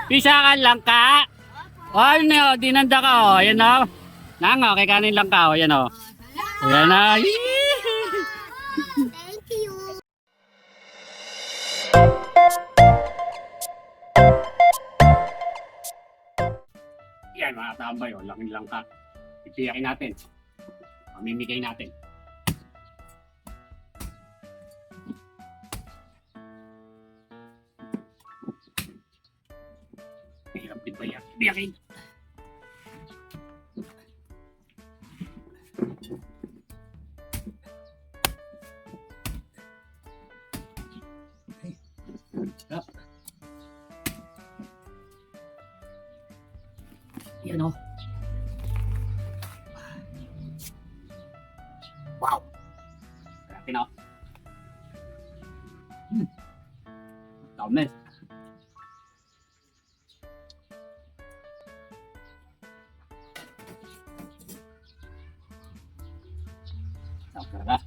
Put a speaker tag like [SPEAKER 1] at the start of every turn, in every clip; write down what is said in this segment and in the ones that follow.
[SPEAKER 1] pisakan lang ka. O, ano, dinanda ka, o. Ayan, o. Nango, kay kanin lang ka, o. Ayan, o. Ayan, o.
[SPEAKER 2] Thank you.
[SPEAKER 1] Yan, mga tambay, o. Laking lang ka. Ipiyakin natin. Mamimigay natin. Hirap din ba yan? Ipiyakin. Up. Yan o. Wow. Grabe na. Dami. Sarap talaga.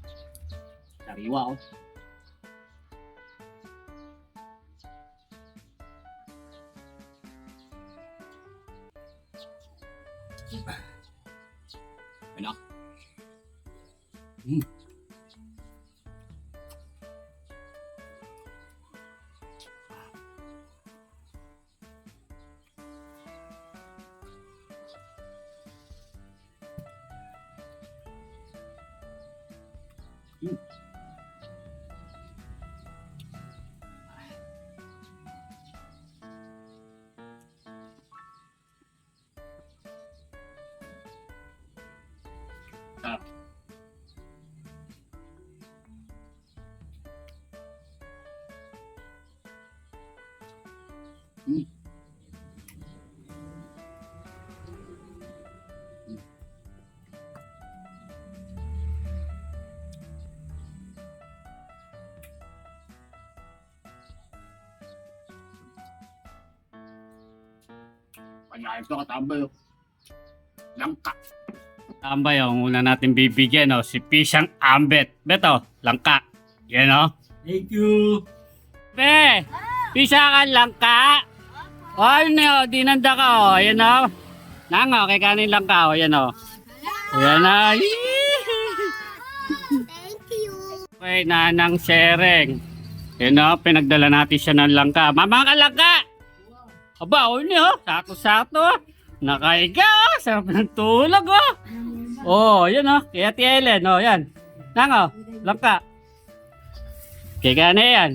[SPEAKER 1] Sariwa o. Ano? Sarap. Panyayos ko katambay o. Langka. Tambay o, una natin bibigyan o, si Pisang Ambet. Beto, langka. Yan o.
[SPEAKER 3] Thank you.
[SPEAKER 1] Be, pisakan langka. O, ano, dinanda ka o. Ayan o. Nango, kay kanin lang ka o. Ayan o. Ayan o.
[SPEAKER 2] Thank you.
[SPEAKER 1] Okay, nanang sereng. Ayan o, pinagdala natin siya ng langka. Mama ka langka! Aba, o niyo, sakto-sakto. Nakaiga o, sarap ng tulog o. Oh, yan o, kaya Tia Ellen o, yan. Nango, langka. Kaya na yan.